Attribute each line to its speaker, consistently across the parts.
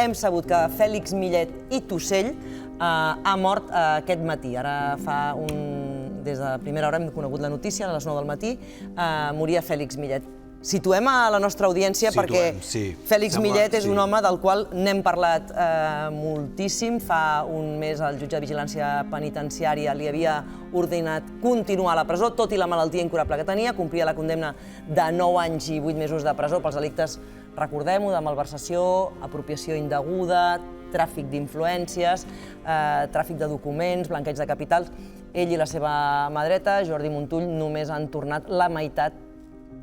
Speaker 1: hem sabut que Fèlix Millet i Tussell ha mort aquest matí. Ara des de primera hora hem conegut la notícia, a les 9 del matí, moria Fèlix Millet. Situem a la nostra audiència perquè Fèlix Millet és un home del qual n'hem parlat moltíssim. Fa un mes el jutge de vigilància penitenciària li havia ordenat continuar a la presó, tot i la malaltia incurable que tenia. Complia la condemna de 9 anys i 8 mesos de presó pels delictes, recordem-ho, de malversació, apropiació indeguda, tràfic d'influències, tràfic de documents, blanqueig de capitals. Ell i la seva mà dreta, Jordi Montull, només han tornat la meitat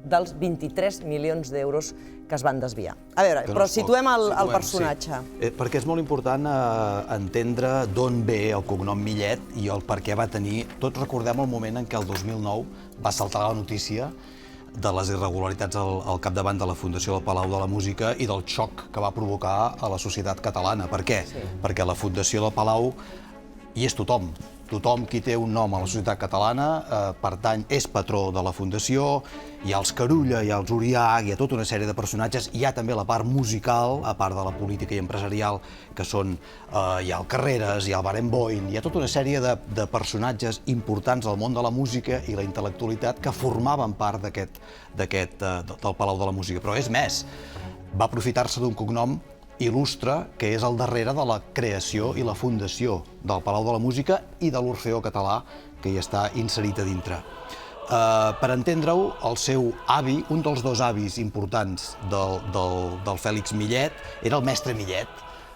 Speaker 1: dels 23 milions d'euros que es van desviar. A veure, però situem el personatge.
Speaker 2: Perquè és molt important entendre d'on ve el cognom Millet i el per què va tenir... Tots recordem el moment en què el 2009 va saltar la notícia de les irregularitats al capdavant de la Fundació del Palau de la Música i del xoc que va provocar a la societat catalana. Per què? Perquè la Fundació del Palau hi és tothom. Tothom qui té un nom a la societat catalana pertany, és patró de la Fundació. Hi ha els Carulla, hi ha els Uriach, hi ha tota una sèrie de personatges. Hi ha també la part musical, a part de la política i empresarial, que són... Hi ha el Carreras, hi ha el Barenboim, hi ha tota una sèrie de personatges importants del món de la música i la intel·lectualitat que formaven part del Palau de la Música. Però és més, va aprofitar-se d'un cognom il·lustre, que és al darrere de la creació i la fundació del Palau de la Música i de l'Orfeó Català, que hi està inserit a dintre. Per entendre-ho, el seu avi, un dels dos avis importants del Fèlix Millet, era el mestre Millet,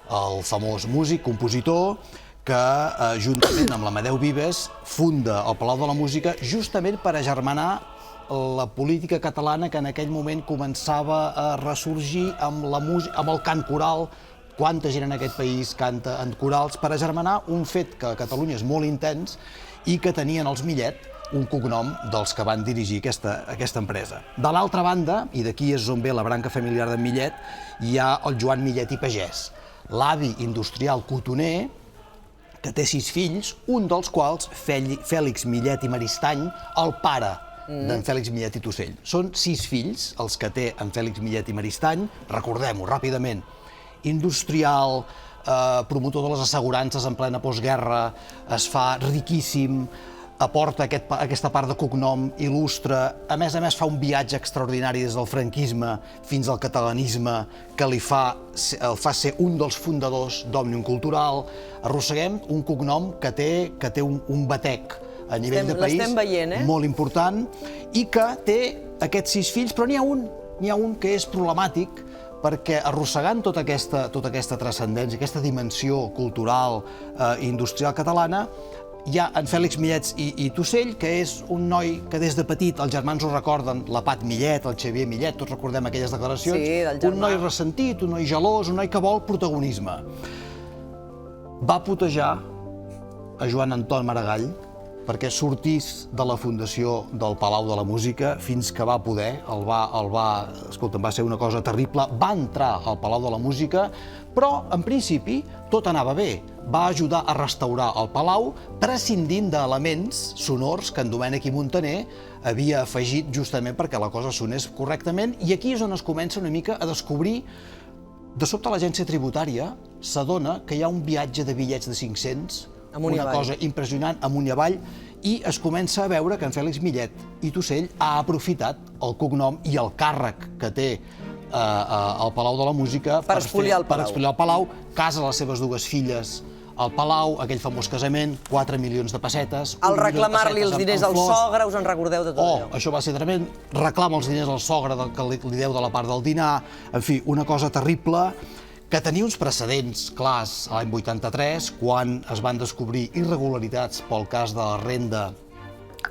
Speaker 2: el famós músic, compositor, que juntament amb l'Amadeu Vives funda el Palau de la Música justament per agermanar la política catalana que en aquell moment començava a ressorgir amb el cant coral. Quanta gent en aquest país canta en corals, per agermanar un fet que a Catalunya és molt intens i que tenien els Millet, un cognom dels que van dirigir aquesta empresa. De l'altra banda, i d'aquí és on ve la branca familiar d'en Millet, hi ha el Joan Millet i Pagès, l'avi industrial cotoner, que té 6 fills, un dels quals, Fèlix Millet i Maristany, el pare d'en Fèlix Millet i Tussell. Són 6 fills, els que té en Fèlix Millet i Maristany, recordem-ho ràpidament, industrial, promotor de les assegurances en plena postguerra, es fa riquíssim, aporta aquesta part de cognom il·lustre, a més fa un viatge extraordinari des del franquisme fins al catalanisme, que el fa ser un dels fundadors d'Òmnium Cultural. Arrosseguem un cognom que té un batec a nivell de país molt important i que té aquests 6 fills, però n'hi ha un que és problemàtic perquè arrossegant tota aquesta transcendència, aquesta dimensió cultural i industrial catalana, hi ha en Fèlix Millet i Tussell, que és un noi que des de petit els germans ho recorden, la Pat Millet, el Xavier Millet, tots recordem aquelles declaracions, un noi ressentit, un noi gelós, un noi que vol protagonisme. Va putejar a Joan Anton Maragall perquè sortís de la fundació del Palau de la Música fins que va poder, escolta'm, va ser una cosa terrible, va entrar al Palau de la Música, però en principi tot anava bé. Va ajudar a restaurar el Palau prescindint d'elements sonors que en Domènech i Montaner havia afegit justament perquè la cosa sonés correctament, i aquí és on es comença una mica a descobrir. De sobte l'agència tributària s'adona que hi ha un viatge de bitllets de 500, una cosa impressionant, amunt i avall, i es comença a veure que en Fèlix Millet i Tussell ha aprofitat el cognom i el càrrec que té al Palau de la Música
Speaker 1: per espoliar el
Speaker 2: Palau, casa les seves 2 filles al Palau, aquell famós casament, 4 milions de pessetes...
Speaker 1: Al reclamar-li els diners al sogre, us en recordeu de tot allò?
Speaker 2: Això va ser tremend, reclama els diners al sogre que li deu de la part del dinar, en fi, una cosa terrible, que tenia uns precedents clars l'any 83, quan es van descobrir irregularitats pel cas de la renda,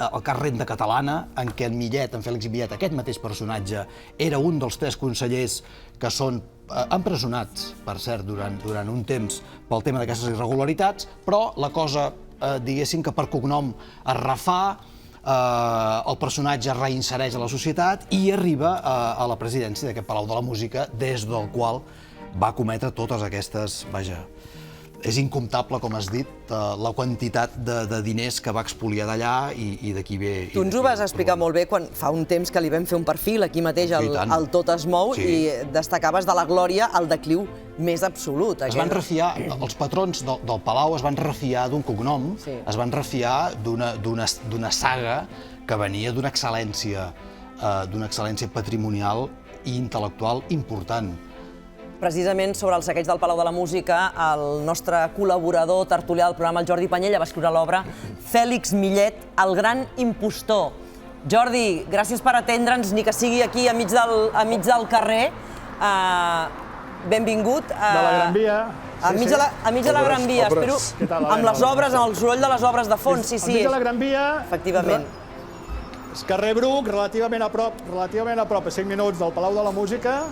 Speaker 2: el cas Renda Catalana, en què en Millet, en Fèlix Millet, aquest mateix personatge, era un dels 3 consellers que són empresonats, per cert, durant un temps pel tema d'aquestes irregularitats, però la cosa, diguéssim que per cognom es refà, el personatge es reinsereix a la societat i arriba a la presidència d'aquest Palau de la Música, des del qual va cometre totes aquestes, és incomptable, com has dit, la quantitat de diners que va expoliar d'allà i d'aquí ve...
Speaker 1: Tu ens ho vas explicar molt bé quan fa un temps que li vam fer un perfil aquí mateix al Tot es mou i destacaves de la glòria el decliu més absolut.
Speaker 2: Es van refiar, els patrons del Palau es van refiar d'un cognom, es van refiar d'una saga que venia d'una excel·lència patrimonial i intel·lectual important.
Speaker 1: Precisament sobre el saqueig del Palau de la Música, el nostre col·laborador tertulià del programa, el Jordi Panyella, va escriure l'obra Fèlix Millet, el gran impostor. Jordi, gràcies per atendre'ns, ni que sigui aquí a mig del carrer. Benvingut.
Speaker 3: De la Gran Via.
Speaker 1: A mig de la Gran Via, espero, amb les obres, amb el soroll de les obres de fons, sí.
Speaker 3: A mig de la Gran Via.
Speaker 1: Efectivament.
Speaker 3: És carrer Bruc, relativament a prop, a 5 minuts del Palau de la Música,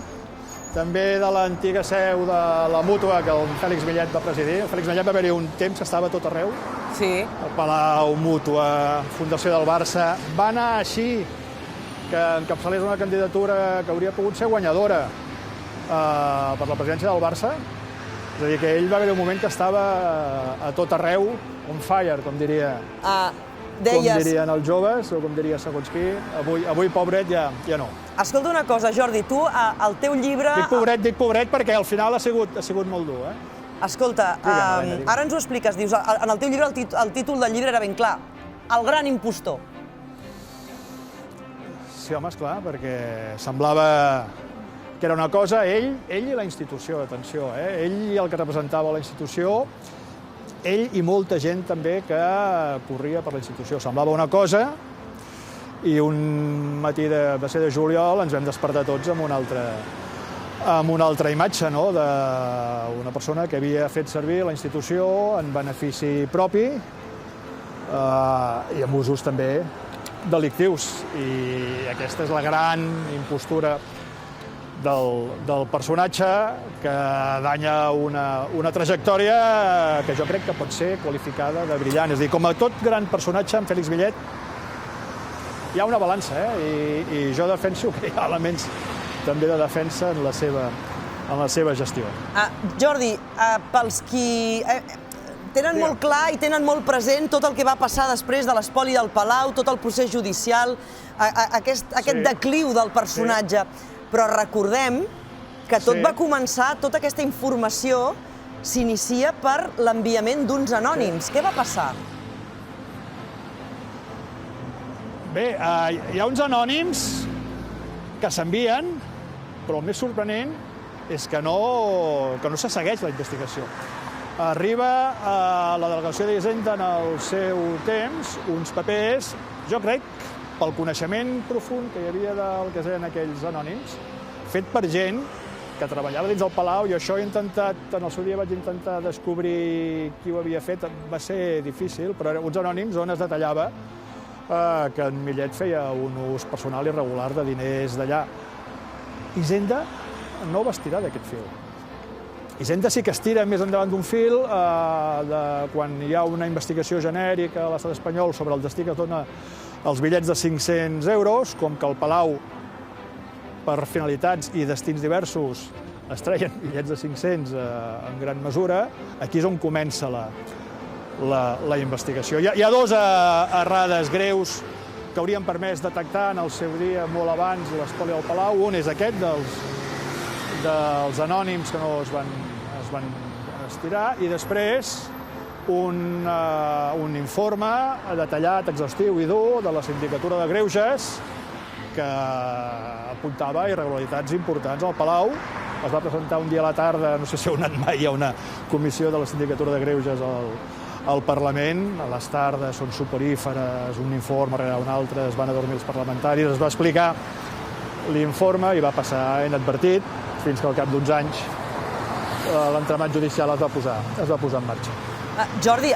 Speaker 3: també de l'antiga seu de la Mútua que el Fèlix Millet va presidir. El Fèlix Millet va haver-hi un temps que estava a tot arreu.
Speaker 1: Sí.
Speaker 3: El Palau, Mútua, Fundació del Barça. Va anar així que encapçalés una candidatura que hauria pogut ser guanyadora per la presidència del Barça. És a dir, que ell va haver un moment que estava a tot arreu, on fire, com diria. Com dirien els joves, o com diria segons qui, avui pobret ja no.
Speaker 1: Escolta una cosa, Jordi, tu, el teu llibre...
Speaker 3: Dic pobret perquè al final ha sigut molt dur,
Speaker 1: Escolta, ara ens ho expliques, dius, en el teu llibre el títol del llibre era ben clar, El gran impostor.
Speaker 3: Sí, home, esclar, perquè semblava que era una cosa, ell i la institució, atenció, ell i el que representava la institució, ell i molta gent també que corria per la institució. Semblava una cosa i un matí va ser de juliol ens vam despertar tots amb una altra imatge, no?, d'una persona que havia fet servir la institució en benefici propi i amb usos també delictius. I aquesta és la gran impostura del personatge que danya una trajectòria que jo crec que pot ser qualificada de brillant. És a dir, com a tot gran personatge, en Fèlix Millet, hi ha una balança, i jo defenso que hi ha elements també de defensa en la seva gestió.
Speaker 1: Jordi, pels qui tenen molt clar i tenen molt present tot el que va passar després de l'espoli del Palau, tot el procés judicial, aquest decliu del personatge, però recordem que tot va començar, tota aquesta informació s'inicia per l'enviament d'uns anònims. Què va passar?
Speaker 3: Bé, hi ha uns anònims que s'envien, però el més sorprenent és que no se segueix la investigació. Arriba a la delegació d'Hisenda en el seu temps uns papers, jo crec, pel coneixement profund que hi havia del que eren aquells anònims, fet per gent que treballava dins del Palau, i això en el seu dia vaig intentar descobrir qui ho havia fet, va ser difícil, però eren uns anònims on es detallava que en Millet feia un ús personal irregular de diners d'allà. Hisenda no va estirar d'aquest fil. Hisenda sí que es tira més endavant d'un fil quan hi ha una investigació genèrica a l'estat espanyol sobre el destí que es dona els bitllets de 500 euros, com que el Palau, per finalitats i destins diversos, es treien bitllets de 500 en gran mesura. Aquí és on comença la investigació. Hi ha dues errades greus que haurien permès detectar en el seu dia, molt abans, l'espoli del Palau. Un és aquest, dels anònims que no es van estirar, i després un informe detallat, exhaustiu i dur de la Sindicatura de Greuges que apuntava irregularitats importants al Palau. Es va presentar un dia a la tarda, no sé si heu anat mai a una comissió de la Sindicatura de Greuges al Parlament. A les tardes són soporíferes, un informe rere un altre, es van adormir els parlamentaris, es va explicar l'informe i va passar inadvertit fins que al cap d'uns anys l'entramat judicial es va posar en marxa.
Speaker 1: Jordi,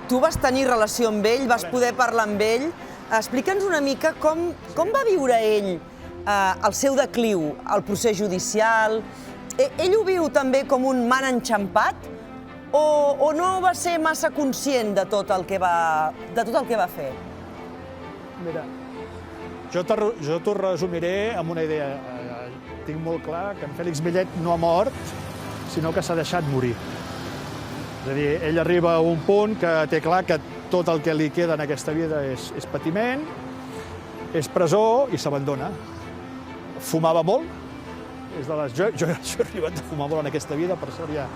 Speaker 1: tu vas tenir relació amb ell, vas poder parlar amb ell. Explica'ns una mica com va viure ell el seu decliu, el procés judicial. Ell ho viu també com un man enxampat o no va ser massa conscient de tot el que va fer?
Speaker 3: Mira, jo t'ho resumiré amb una idea. Tinc molt clar que en Fèlix Millet no ha mort, sinó que s'ha deixat morir. És a dir, ell arriba a un punt que té clar que tot el que li queda en aquesta vida és patiment, és presó i s'abandona. Fumava molt. Jo he arribat a fumar molt en aquesta vida, per sort ja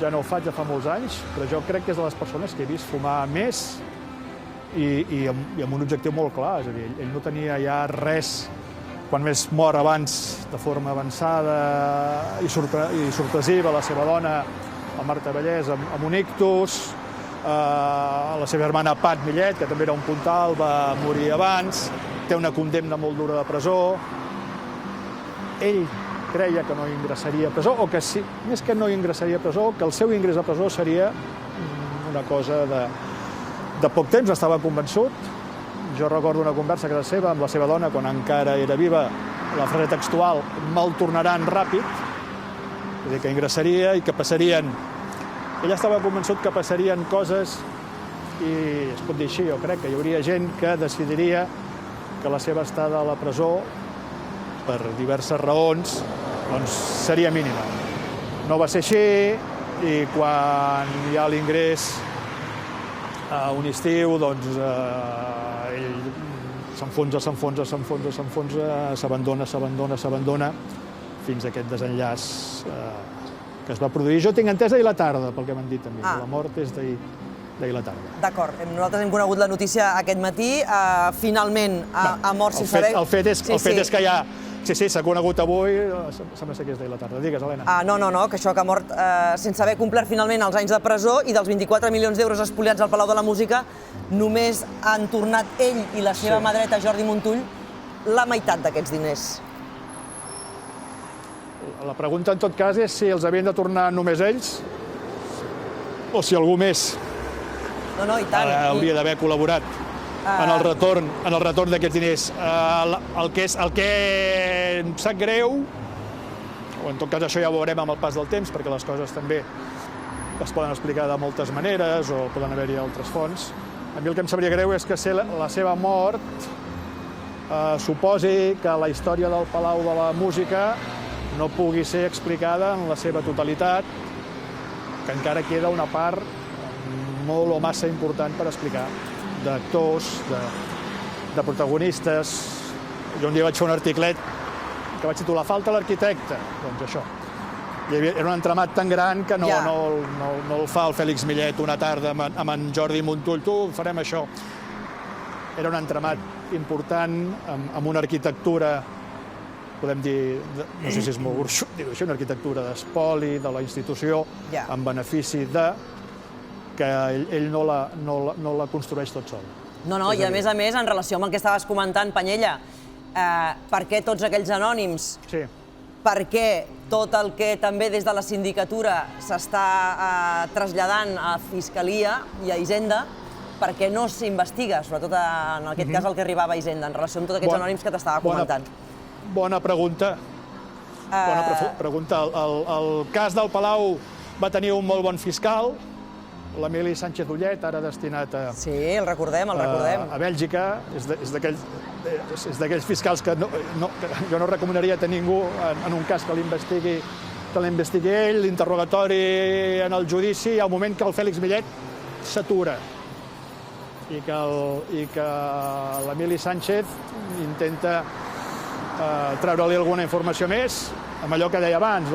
Speaker 3: no ho faig, ja fa molts anys, però jo crec que és de les persones que he vist fumar més i amb un objectiu molt clar. És a dir, ell no tenia ja res. Quan més mor abans, de forma avançada i sorpresiva, la seva dona, la Marta Vallès, amb un ictus, la seva germana Pat Millet, que també era un puntal, va morir abans, té una condemna molt dura de presó. Ell creia que no ingressaria a presó, o que sí, més que no ingressaria a presó, que el seu ingrés a presó seria una cosa de poc temps, estava convençut. Jo recordo una conversa a casa seva amb la seva dona, quan encara era viva, la frase textual, me'l tornaran ràpid, és a dir, que ingressaria i que passarien. Ella estava convençut que passarien coses, i es pot dir així, jo crec que hi hauria gent que decidiria que la seva estada a la presó, per diverses raons, doncs seria mínima. No va ser així, i quan hi ha l'ingrés a un estiu, doncs ell s'enfonsa, s'abandona, fins a aquest desenllaç que es va produir. Jo tinc entès ahir la tarda, pel que m'han dit a mi. La mort és d'ahir la tarda.
Speaker 1: D'acord, nosaltres hem conegut la notícia aquest matí, finalment ha mort sense saber...
Speaker 3: El fet és que ja... Sí, s'ha conegut avui, sembla ser que és d'ahir la tarda. Digues, Helena.
Speaker 1: No, que això que ha mort sense haver complert finalment els anys de presó i dels 24 milions d'euros espoliats al Palau de la Música, només han tornat ell i la seva mà dreta, Jordi Montull, la meitat d'aquests diners.
Speaker 3: La pregunta, en tot cas, és si els havien de tornar només ells o si algú més hauria d'haver col·laborat en el retorn d'aquests diners. El que em sap greu, o en tot cas això ja ho veurem amb el pas del temps, perquè les coses també es poden explicar de moltes maneres o poden haver-hi altres fonts. A mi el que em sabria greu és que la seva mort suposi que la història del Palau de la Música no pugui ser explicada en la seva totalitat, que encara queda una part molt o massa important per explicar, d'actors, de protagonistes. Jo un dia vaig fer un articlet que vaig titular "Falta l'arquitecte", doncs això. Era un entramat tan gran que no el fa el Fèlix Millet una tarda amb en Jordi Montull. Tu, farem això. Era un entramat important, amb una arquitectura, podem dir, no sé si és molt gruixut, dir-ho així, una arquitectura d'espoli, de la institució, en benefici de que ell no la construeix tot sol.
Speaker 1: No, i a més, en relació amb el que estaves comentant, Panyella, per què tots aquells anònims?
Speaker 3: Sí.
Speaker 1: Per què tot el que també des de la sindicatura s'està traslladant a Fiscalia i a Hisenda, per què no s'investiga, sobretot en aquest cas el que arribava a Hisenda, en relació amb tots aquests anònims que t'estava comentant?
Speaker 3: Bona pregunta. El cas del Palau va tenir un molt bon fiscal, l'Emili Sánchez Ullet, ara destinat a...
Speaker 1: Sí, el recordem.
Speaker 3: A Bèlgica. És d'aquells fiscals que jo no recomanaria tenir ningú en un cas que l'investigui ell, l'interrogatori en el judici, hi ha un moment que el Fèlix Millet s'atura i que l'Emili Sánchez intenta treure-li alguna informació més, amb allò que deia abans,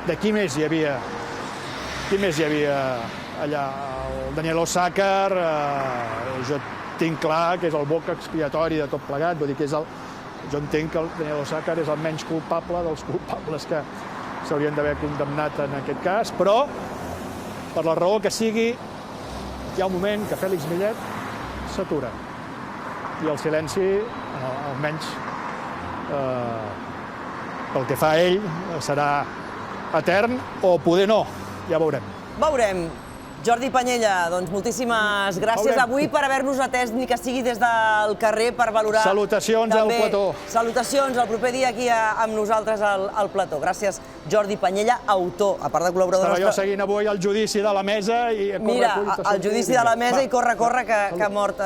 Speaker 3: de qui més hi havia allà. El Daniel Osàcar, jo tinc clar que és el boc expiatori de tot plegat, vull dir que jo entenc que el Daniel Osàcar és el menys culpable dels culpables que s'haurien d'haver condemnat en aquest cas, però, per la raó que sigui, hi ha un moment que Fèlix Millet s'atura i el silenci, almenys pel que fa a ell, serà etern o poder no, ja veurem.
Speaker 1: Veurem. Jordi Panyella, doncs moltíssimes gràcies avui per haver-nos atès, ni que sigui des del carrer, per valorar...
Speaker 3: Salutacions al plató.
Speaker 1: Salutacions, el proper dia aquí amb nosaltres al plató. Gràcies, Jordi Panyella, autor, a part de col·laborador
Speaker 3: Estava jo
Speaker 1: nostre...
Speaker 3: seguint avui el judici de la mesa i...
Speaker 1: Mira, el judici de la mesa i corre, que ha mort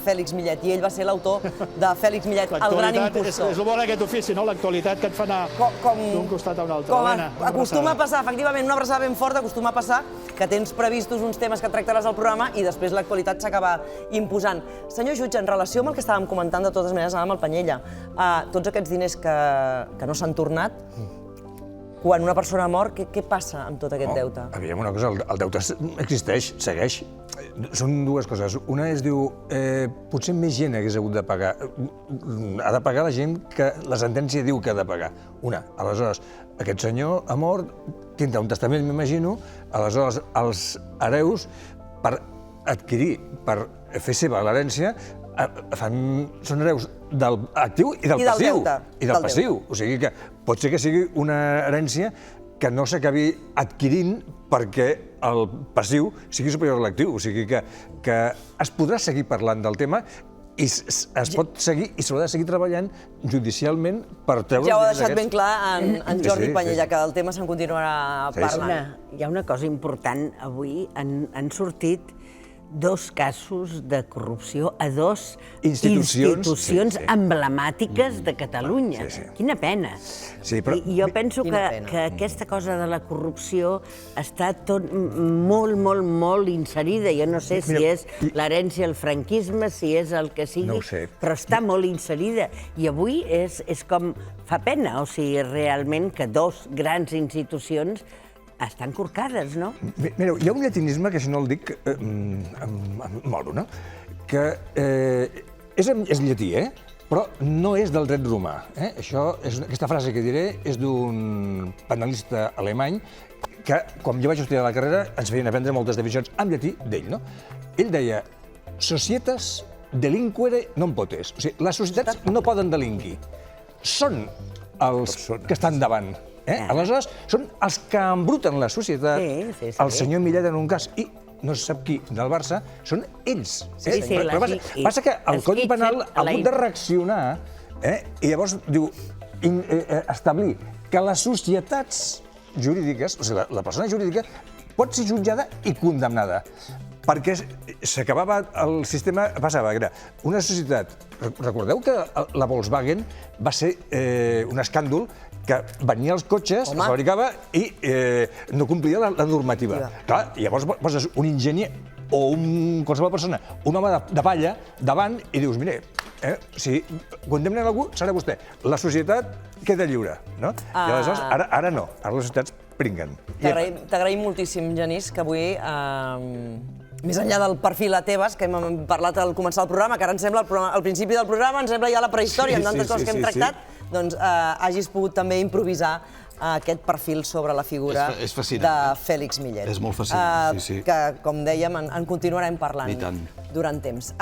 Speaker 1: Fèlix Millet. I ell va ser l'autor de Fèlix Millet, el gran impostor.
Speaker 3: És el bo d'aquest ofici, no? L'actualitat que et fa anar d'un costat a un altre.
Speaker 1: Com acostuma a passar, efectivament, una abraçada ben forta, acostuma a passar que tens previstos uns temes que tractaràs al programa i després l'actualitat s'acaba imposant. Senyor jutge, en relació amb el que estàvem comentant, de totes maneres, amb el Panyella, tots aquests diners que no s'han tornat, quan una persona mor, què passa amb tot aquest deute?
Speaker 4: Aviam, una cosa, el deute existeix, segueix. Són dues coses. Una es diu, potser més gent hagués hagut de pagar. Ha de pagar la gent que la sentència diu que ha de pagar. Una. Aleshores, aquest senyor ha mort, tindrà un testament, m'imagino, aleshores els hereus, per adquirir, per fer seva l'herència, són hereus del actiu i del passiu. I del passiu. O sigui que pot ser que sigui una herència que no s'acabi adquirint perquè el passiu sigui superior a l'actiu. O sigui que es podrà seguir parlant del tema i es pot seguir i s'haurà de seguir treballant judicialment per treure...
Speaker 1: Ja ho ha deixat ben clar en Jordi Panyella, que del tema se'n continuarà parlant.
Speaker 5: Hi ha una cosa important. Avui han sortit 2 casos de corrupció a 2 institucions emblemàtiques de Catalunya. Quina pena. I jo penso que aquesta cosa de la corrupció està tot molt, molt, molt inserida. Jo no sé si és l'herència del franquisme, si és el que sigui, però està molt inserida. I avui és com... fa pena, o sigui, realment que 2 grans institucions estan corcades, no?
Speaker 4: Mireu, hi ha un llatinisme, que si no el dic, em moro, no? Que és llatí, però no és del dret romà. Aquesta frase que diré és d'un penalista alemany que, quan jo vaig estudiar la carrera, ens feien aprendre moltes definicions en llatí d'ell, no? Ell deia, societas delinquere non potes. O sigui, les societats no poden delinquir. Són els que estan davant. Aleshores, són els que embruten la societat. El senyor Millet, en un cas, i no se sap qui, del Barça, són ells. Passa que el Codi Penal ha hagut de reaccionar i llavors diu, establir que les societats jurídiques, o sigui, la persona jurídica, pot ser jutjada i condemnada. Perquè s'acabava, el sistema passava, era una societat... Recordeu que la Volkswagen va ser un escàndol que venia als cotxes, es fabricava i no complia la normativa. Clar, llavors poses un enginyer o qualsevol persona, un home de palla, davant i dius, mire, si condemnen algú, serà vostè. La societat queda lliure, no? I aleshores, ara no, ara les societats pringuen.
Speaker 1: T'agraïm moltíssim, Genís, que avui, més enllà del perfil a Tebas, que hem parlat al començar el programa, que ara ens sembla, al principi del programa, ens sembla ja la prehistòria, amb tantes coses que hem tractat, doncs hagis pogut també improvisar aquest perfil sobre la figura de Fèlix Millet.
Speaker 2: És molt fascinant, sí.
Speaker 1: Que, com dèiem, en continuarem parlant durant temps.